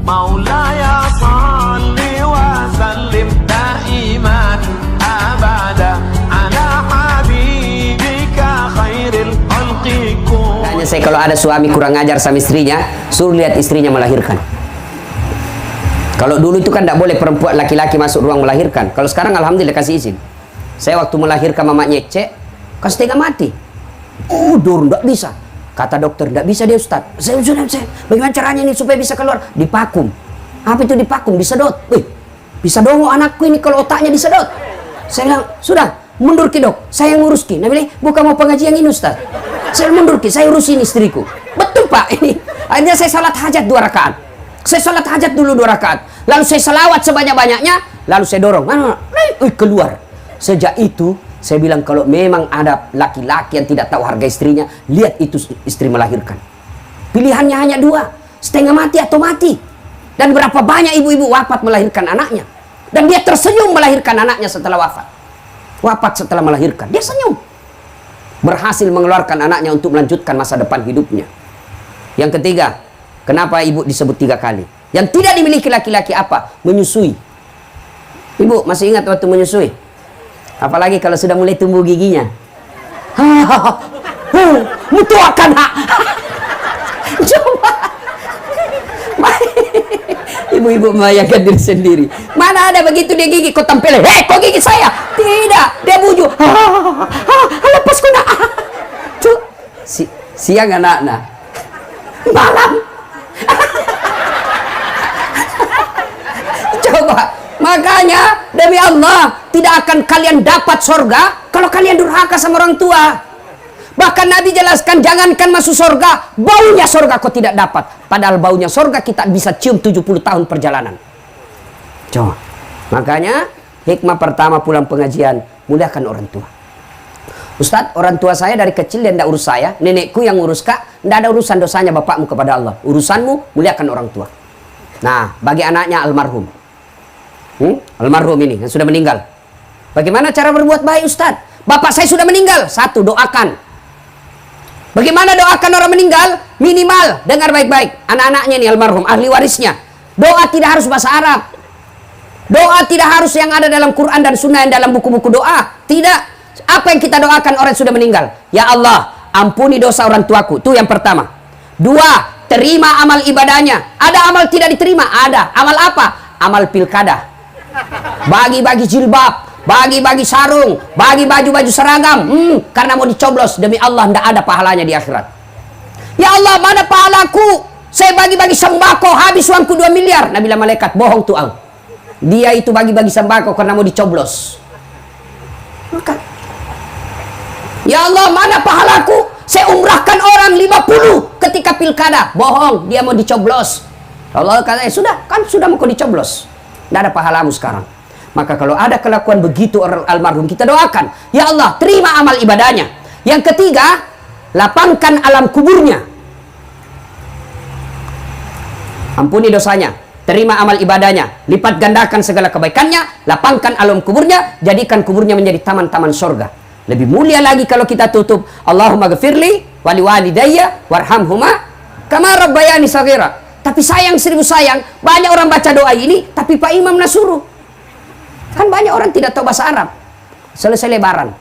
Maulaya salli wa sallim daiman abada ala habibika khairil khalqi. Makanya saya kalau ada suami kurang ajar sama istrinya, suruh lihat istrinya melahirkan. Kalau dulu itu kan tidak boleh perempuan laki-laki masuk ruang melahirkan. Kalau sekarang alhamdulillah kasih izin. Saya waktu melahirkan mamanya cek, kan setengah mati. Udur, tidak bisa. Kata dokter, tidak bisa dia Ustaz. Saya bagaimana caranya ini supaya bisa keluar? Dipakum. Apa itu dipakum? Disedot. Wih, bisa dongok anakku ini kalau otaknya disedot. Saya bilang, sudah, mundur ki dok. Saya yang ngurus ki. Nah, bilang, bukan mau pengajian ini Ustaz. Saya mundur ki, saya urusin istriku. Betul Pak, ini. Akhirnya saya salat hajat 2 rakaat. Saya salat hajat dulu 2 rakaat. Lalu saya selawat sebanyak-banyaknya. Lalu saya dorong. Keluar. Sejak itu, saya bilang kalau memang ada laki-laki yang tidak tahu harga istrinya, lihat itu istri melahirkan. Pilihannya hanya 2, setengah mati atau mati. Dan berapa banyak ibu-ibu wafat melahirkan anaknya. Dan dia tersenyum melahirkan anaknya setelah wafat. Wafat setelah melahirkan, dia senyum. Berhasil mengeluarkan anaknya untuk melanjutkan masa depan hidupnya. Yang ketiga, kenapa ibu disebut 3 kali? Yang tidak dimiliki laki-laki apa? Menyusui. Ibu masih ingat waktu menyusui? Apalagi kalau sudah mulai tumbuh giginya. Mutuakan hak. Coba. Ibu-ibu membayangkan diri sendiri. Mana ada begitu dia gigi, kau tampilin. Hei, kau gigi saya. Tidak, dia bujuk. Lepas kau nak. Tuh, siang anak-anak. Malam. Coba. Makanya demi Allah tidak akan kalian dapat sorga kalau kalian durhaka sama orang tua. Bahkan Nabi jelaskan, jangankan masuk sorga, baunya sorga kau tidak dapat. Padahal baunya sorga kita bisa cium 70 tahun perjalanan. Coba. Makanya hikmah pertama pulang pengajian, muliakan orang tua. Ustadz, orang tua saya dari kecil dia tidak urus saya, nenekku yang urus kak, tidak ada urusan dosanya bapakmu kepada Allah. Urusanmu muliakan orang tua. Nah, bagi anaknya almarhum. Almarhum ini yang sudah meninggal. Bagaimana cara berbuat baik Ustadz? Bapak saya sudah meninggal. 1, doakan. Bagaimana doakan orang meninggal? Minimal, dengar baik-baik. Anak-anaknya ini almarhum, ahli warisnya. Doa tidak harus bahasa Arab. Doa tidak harus yang ada dalam Quran dan Sunnah, yang dalam buku-buku doa. Tidak. Apa yang kita doakan orang yang sudah meninggal? Ya Allah, ampuni dosa orang tuaku. Itu yang pertama. 2, terima amal ibadahnya. Ada amal tidak diterima? Ada. Amal apa? Amal pilkada. Bagi-bagi jilbab, bagi-bagi sarung, bagi baju-baju seragam, karena mau dicoblos, demi Allah tidak ada pahalanya di akhirat. Ya Allah, mana pahalaku? Saya bagi-bagi sembako, habis uangku 2 miliar. Nabi bilang malaikat, bohong tuh ang. Dia itu bagi-bagi sembako karena mau dicoblos. Maka, ya Allah, mana pahalaku? Saya umrahkan orang 50 ketika pilkada. Bohong, dia mau dicoblos. Allah kata, sudah, kan sudah mau dicoblos. Tidak ada pahalamu sekarang. Maka kalau ada kelakuan begitu orang almarhum, kita doakan. Ya Allah, terima amal ibadahnya. Yang ketiga, lapangkan alam kuburnya. Ampuni dosanya. Terima amal ibadahnya. Lipat gandakan segala kebaikannya. Lapangkan alam kuburnya. Jadikan kuburnya menjadi taman-taman surga. Lebih mulia lagi kalau kita tutup. Allahumma ghafirli wali walidayya warhamhuma kama rabbayani shaghira. Tapi sayang 1000 sayang, banyak orang baca doa ini, tapi Pak Imam nasuruh. Kan banyak orang tidak tahu bahasa Arab. Selesai lebaran,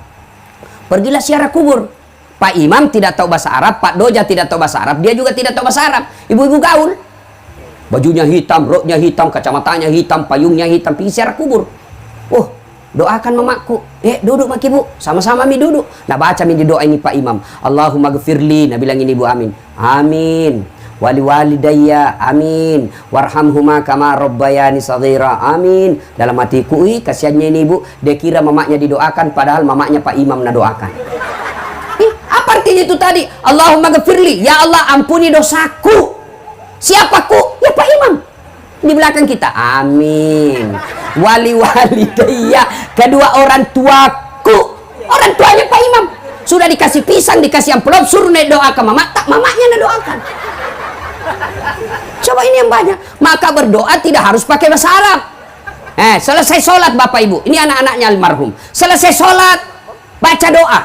pergilah ziarah kubur. Pak Imam tidak tahu bahasa Arab, Pak Doja tidak tahu bahasa Arab, dia juga tidak tahu bahasa Arab. Ibu-ibu gaul, bajunya hitam, roknya hitam, kacamatanya hitam, payungnya hitam, pergi ziarah kubur. Oh, doakan mamaku. Duduk mak ibu, sama-sama mi duduk. Nah baca mi di doa ini Pak Imam. Allahumma ghafirli, nah bilang ini ibu amin. Amin. Wali walidayya, amin. Warhamhuma kama rabbayani shaghira, amin. Dalam hatiku, kasihannya ini ibu, dia kira mamaknya didoakan, padahal mamaknya Pak Imam nak doakan. Apa artinya itu tadi? Allahumma ghafirli, ya Allah ampuni dosaku. Siapaku? Ya Pak Imam. Di belakang kita, amin. Wali walidayya, kedua orang tuaku. Orang tuanya Pak Imam. Sudah dikasih pisang, dikasih amplop, suruh doa ke mama, tak mamaknya doakan. Coba ini yang banyak. Maka berdoa tidak harus pakai bahasa Arab. Selesai sholat Bapak Ibu, ini anak-anaknya almarhum. Selesai sholat, baca doa.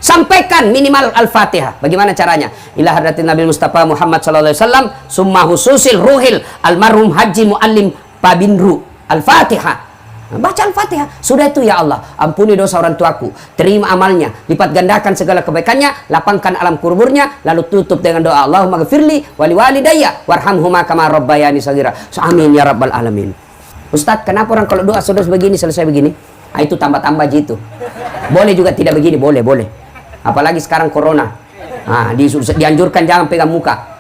Sampaikan minimal Al-Fatihah. Bagaimana caranya? Ila hadratin Nabi Mustafa Muhammad sallallahu alaihi wasallam summa hususil ruhil almarhum Haji Muallim Pabinru. Al-Fatihah. Baca Al-Fatihah. Sudah itu, ya Allah, ampuni dosa orang tuaku, terima amalnya, lipat gandakan segala kebaikannya, lapangkan alam kuburnya, lalu tutup dengan doa Allahumma ghfirli wali walidayya warhamhuma kama rabbayani shaghira. Amin ya rabbal alamin. Ustaz, kenapa orang kalau doa sudah begini selesai begini? Nah, itu tambah-tambah gitu. Boleh juga tidak begini, boleh. Apalagi sekarang corona. Nah, dianjurkan jangan pegang muka.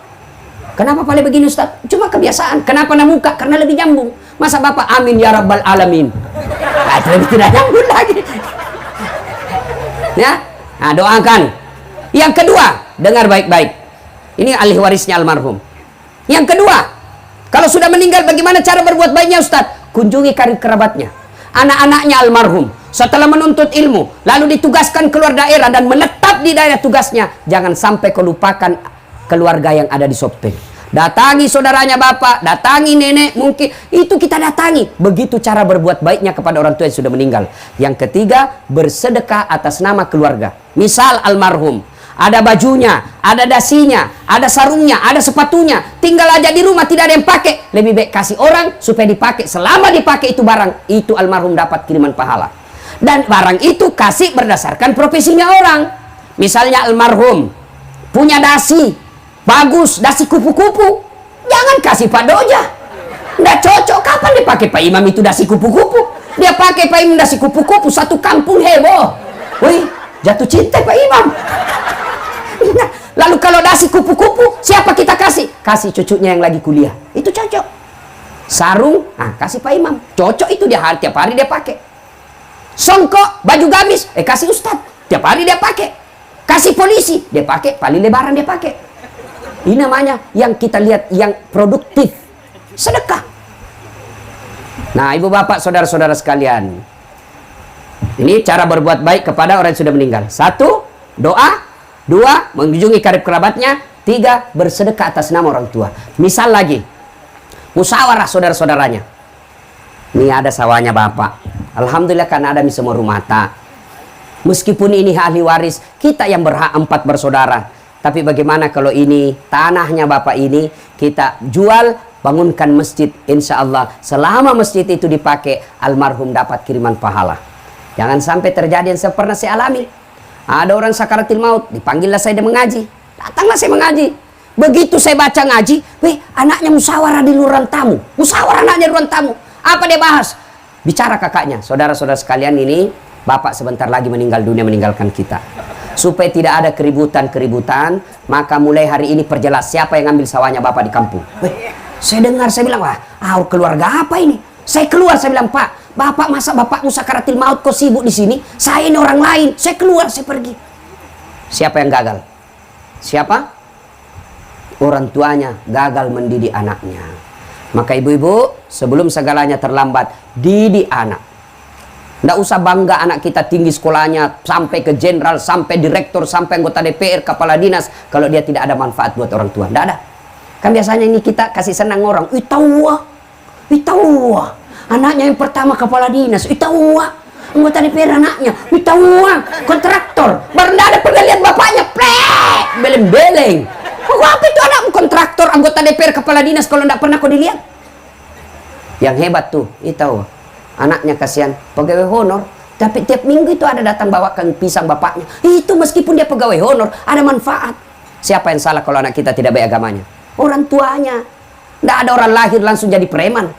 Kenapa paling begini, Ustaz? Cuma kebiasaan. Kenapa na muka? Karena lebih nyambung. Masa Bapak amin ya rabbal alamin? Nah, itu lebih tidak nyambung lagi. Ya, nah, doakan. Yang kedua, dengar baik-baik. Ini ahli warisnya almarhum. Yang kedua, kalau sudah meninggal bagaimana cara berbuat baiknya, Ustaz? Kunjungi karib kerabatnya, anak-anaknya almarhum. Setelah menuntut ilmu, lalu ditugaskan keluar daerah dan menetap di daerah tugasnya. Jangan sampai kelupakan keluarga yang ada di Sopeng. Datangi saudaranya bapak, datangi nenek, mungkin itu kita datangi. Begitu cara berbuat baiknya kepada orang tua yang sudah meninggal. Yang ketiga, bersedekah atas nama keluarga. Misal almarhum, ada bajunya, ada dasinya, ada sarungnya, ada sepatunya, tinggal aja di rumah tidak ada yang pakai. Lebih baik kasih orang supaya dipakai. Selama dipakai itu barang, itu almarhum dapat kiriman pahala. Dan barang itu kasih berdasarkan profesinya orang. Misalnya almarhum punya dasi bagus, dasi kupu-kupu, jangan kasih Pak Doja. Nggak cocok. Kapan dipakai Pak Imam itu dasi kupu-kupu? Dia pakai Pak Imam dasi kupu-kupu, satu kampung heboh. Wih, jatuh cinta Pak Imam. Nah, lalu kalau dasi kupu-kupu, siapa kita kasih? Kasih cucunya yang lagi kuliah. Itu cocok. Sarung, nah kasih Pak Imam. Cocok itu, dia tiap hari dia pakai. Songkok, baju gamis, kasih Ustadz, tiap hari dia pakai. Kasih polisi, dia pakai. Paling lebaran dia pakai. Ini namanya yang kita lihat yang produktif, sedekah. Nah, ibu bapak, saudara-saudara sekalian, ini cara berbuat baik kepada orang yang sudah meninggal. 1, doa. 2, mengunjungi karib kerabatnya. 3, bersedekah atas nama orang tua. Misal lagi, musyawarah saudara-saudaranya. Ini ada sawahnya bapak, alhamdulillah karena ada di semua rumah tak. Meskipun ini ahli waris, kita yang berhak 4 bersaudara. Tapi bagaimana kalau ini tanahnya bapak ini kita jual, bangunkan masjid, insya Allah selama masjid itu dipakai, almarhum dapat kiriman pahala. Jangan sampai terjadi yang pernah saya alami. Ada orang sakaratil maut, dipanggillah saya dia mengaji. Datanglah saya mengaji. Begitu saya baca ngaji, weh, anaknya musyawarah di ruang tamu. Musyawarah anaknya di ruang tamu. Apa dia bahas? Bicara kakaknya, saudara-saudara sekalian, ini bapak sebentar lagi meninggal dunia, meninggalkan kita. Supaya tidak ada keributan-keributan, maka mulai hari ini perjelas siapa yang ngambil sawahnya bapak di kampung. Weh, saya dengar, saya bilang, wah, keluarga apa ini? Saya keluar, saya bilang, Pak, bapak masa bapakmu sakaratil maut kok sibuk di sini? Saya ini orang lain. Saya keluar, saya pergi. Siapa yang gagal? Siapa? Orang tuanya gagal mendidik anaknya. Maka ibu-ibu, sebelum segalanya terlambat, didik anak. Nggak usah bangga anak kita tinggi sekolahnya, sampai ke jenderal, sampai direktur, sampai anggota DPR, kepala dinas, kalau dia tidak ada manfaat buat orang tua. Nggak ada. Kan biasanya ini kita kasih senang orang. Itawa, anaknya yang pertama kepala dinas. Itawa, anggota DPR anaknya. Itawa, kontraktor. Baru nggak ada pernah lihat bapaknya. Plek, beleng-beleng. Apa itu anakmu kontraktor, anggota DPR, kepala dinas, kalau nggak pernah kau dilihat? Yang hebat tuh, Itawa. Anaknya kasihan, pegawai honor, tapi tiap minggu itu ada datang bawakan pisang bapaknya. Itu meskipun dia pegawai honor, ada manfaat. Siapa yang salah kalau anak kita tidak baik agamanya? Orang tuanya. Tidak ada orang lahir langsung jadi preman.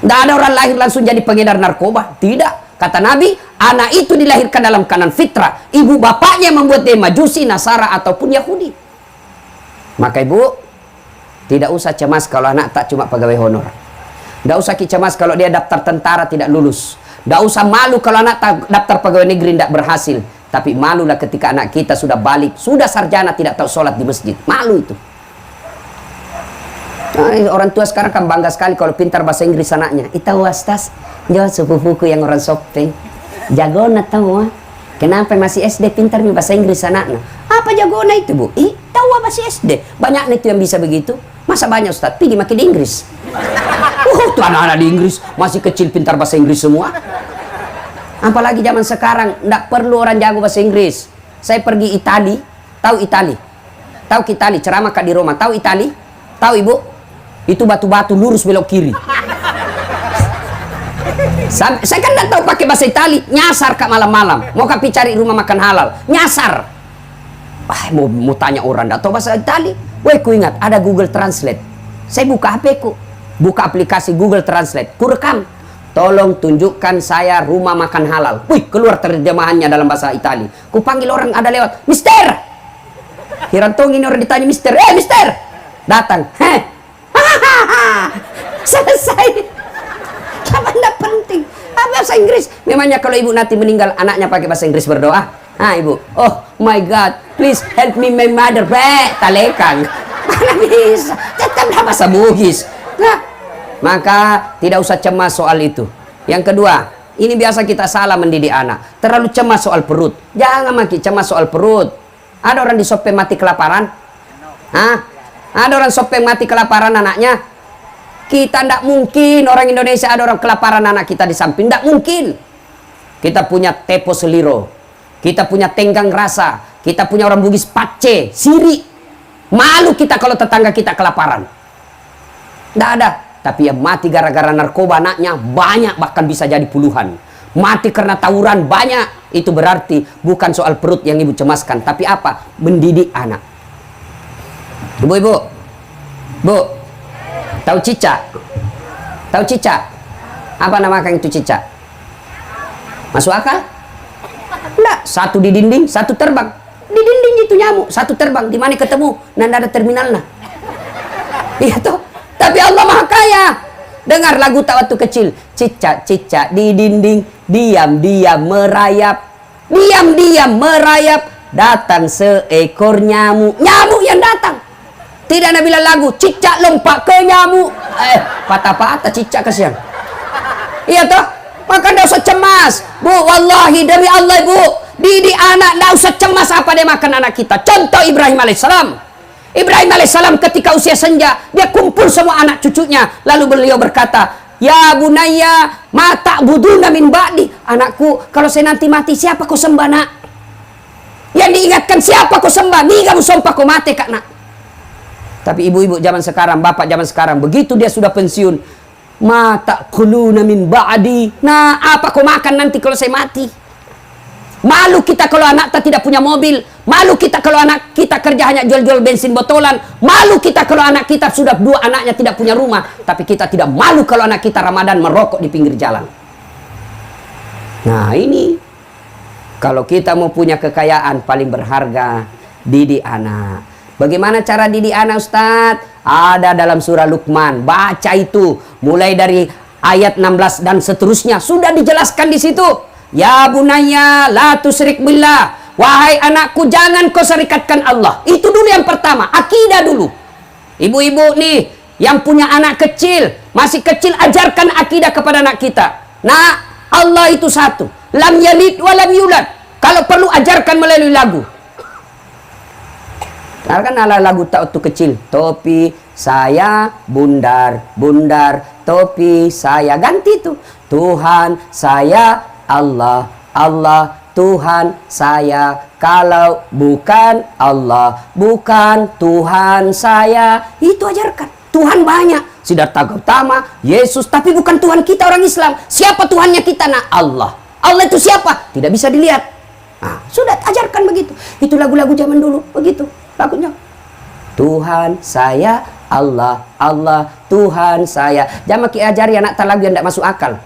Tidak ada orang lahir langsung jadi pengedar narkoba. Tidak. Kata Nabi, anak itu dilahirkan dalam kanan fitrah. Ibu bapaknya membuat dia majusi, nasara, ataupun Yahudi. Maka ibu, tidak usah cemas kalau anak tak cuma pegawai honor. Tidak usah cemas kalau dia daftar tentara tidak lulus. Tidak usah malu kalau anak daftar pegawai negeri tidak berhasil. Tapi malulah ketika anak kita sudah balik, sudah sarjana tidak tahu sholat di masjid. Malu itu. Nah, orang tua sekarang kan bangga sekali kalau pintar bahasa Inggris anaknya. Itahu astas, jauh sepupuku yang orang Sopeng. Jagona tahu. Kenapa masih SD pintar nih bahasa Inggris anaknya? Apa jagona itu, Bu? Tahu masih SD. Banyak itu yang bisa begitu. Masa banyak Ustaz? Pergi makin di Inggris. Tuh anak-anak di Inggris masih kecil pintar bahasa Inggris semua. Apalagi zaman sekarang, nggak perlu orang jago bahasa Inggris. Saya pergi Itali, tahu Itali? Tahu Itali, ceramah Kak di Roma, tahu Itali? Tahu Ibu? Itu batu-batu lurus belok kiri. Saya kan nggak tahu pakai bahasa Itali, nyasar Kak malam-malam. Mau Kak cari rumah makan halal, nyasar. Mau tanya orang nggak tahu bahasa Itali. Woi, ku ingat ada Google Translate. Saya buka HP ku, buka aplikasi Google Translate, ku rekam. Tolong tunjukkan saya rumah makan halal. Wih, keluar terjemahannya dalam bahasa Itali. Ku panggil orang ada lewat, Mister. Hirantong ini orang ditanya Mister. Mister. Datang. Selesai. Apa enggak penting? Bahasa Inggris. Memangnya kalau ibu nanti meninggal, anaknya pakai bahasa Inggris berdoa? Ibu. Oh my God, please help me my mother. Talekang. Mana bisa? Tetap bahasa Bugis. Nah, maka tidak usah cemas soal itu. Yang kedua, ini biasa kita salah mendidik anak. Terlalu cemas soal perut. Jangan makin cemas soal perut. Ada orang di Sopeng mati kelaparan? Ada orang Sopeng mati kelaparan anaknya? Kita tidak mungkin orang Indonesia ada orang kelaparan anak kita di samping. Tidak mungkin. Kita punya tepo seliro. Kita punya tenggang rasa. Kita punya orang Bugis pace, siri. Malu kita kalau tetangga kita kelaparan. Tidak ada. Tapi yang mati gara-gara narkoba anaknya banyak, bahkan bisa jadi puluhan. Mati karena tawuran banyak. Itu berarti bukan soal perut yang ibu cemaskan, tapi apa? Mendidik anak. Ibu-ibu, Bu, tahu cicak? Tahu cicak? Apa namakan itu cicak? Masuk akal? Enggak, satu di dinding, satu terbang. Di dinding itu nyamuk, satu terbang. Di mana ketemu? Nanda ada terminalnya. Iya toh. Tapi Allah Maha Kaya. Dengar lagu tak waktu kecil. Cicak-cicak di dinding, diam-diam merayap. Diam-diam merayap. Datang seekor nyamuk. Nyamuk yang datang. Tidak ada bilang lagu, cicak lompat ke nyamuk. Patah-patah cicak kasihan. Iya toh? Maka tidak usah cemas. Bu, wallahi demi Allah ibu, didik anak tidak usah cemas apa dia makan anak kita. Contoh Ibrahim alaihissalam. Ibrahim alaihissalam ketika usia senja, dia kumpul semua anak cucunya. Lalu beliau berkata, ya bunaya, ma ta'buduna min ba'di. Anakku, kalau saya nanti mati, siapa kau sembah nak? Yang diingatkan siapa kau sembah? Ni kamu sompah kau mati kak nak. Tapi ibu-ibu zaman sekarang, bapak zaman sekarang, begitu dia sudah pensiun, ma ta'kuluna min ba'di. Nah, apa kau makan nanti kalau saya mati? Malu kita kalau anak kita tidak punya mobil. Malu kita kalau anak kita kerja hanya jual-jual bensin botolan. Malu kita kalau anak kita sudah dua anaknya tidak punya rumah. Tapi kita tidak malu kalau anak kita Ramadan merokok di pinggir jalan. Nah ini, kalau kita mau punya kekayaan paling berharga, didik anak. Bagaimana cara didik anak Ustadz? Ada dalam surah Luqman. Baca itu mulai dari ayat 16 dan seterusnya. Sudah dijelaskan di situ. Ya bunaya la tusyrik billah. Wahai anakku, jangan kau serikatkan Allah. Itu dulu yang pertama, akidah dulu. Ibu-ibu nih yang punya anak kecil, masih kecil, ajarkan akidah kepada anak kita. Nah, Allah itu satu. Lam yalid wa lam yulad. Kalau perlu ajarkan melalui lagu. Kan ala lagu tak waktu kecil. Topi saya bundar, bundar, topi saya. Ganti itu. Tuhan saya Allah, Allah Tuhan saya. Kalau bukan Allah, bukan Tuhan saya. Itu ajarkan. Tuhan banyak. Siddhartha Gautama, Yesus, tapi bukan Tuhan kita orang Islam. Siapa Tuhannya kita? Nah, Allah. Allah itu siapa? Tidak bisa dilihat. Nah, sudah ajarkan begitu. Itu lagu-lagu zaman dulu, begitu lagunya. Tuhan saya, Allah, Allah, Tuhan saya. Jangan ajari anak lagu yang tidak masuk akal.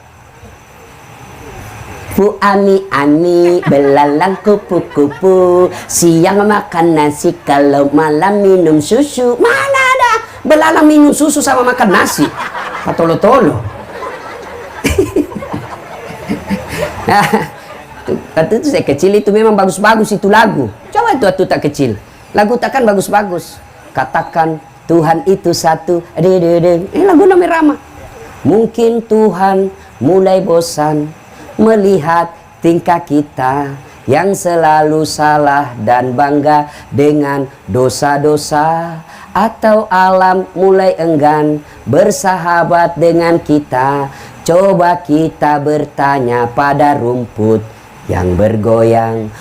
Bu ani belalang kupu-kupu, siang makan nasi, kalau malam minum susu. Mana ada belalang minum susu sama makan nasi? Patolo-tolo. Waktu itu saya kecil itu memang bagus-bagus itu lagu. Coba itu waktu tak kecil. Lagu takkan bagus-bagus. Katakan Tuhan itu satu. Ini lagu namanya Rama. Mungkin Tuhan mulai bosan melihat tingkah kita yang selalu salah dan bangga dengan dosa-dosa, atau alam mulai enggan bersahabat dengan kita. Coba kita bertanya pada rumput yang bergoyang.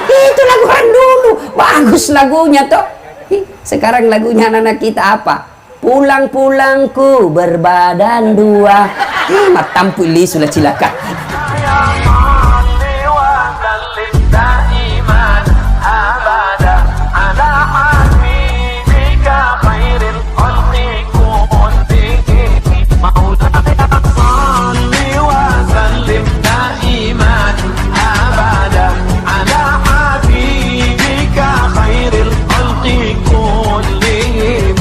Itu lagu orang dulu, bagus lagunya toh. Sekarang lagunya anak-anak kita apa? Pulang-pulangku berbadan dua. Matampuli sudah cilaka.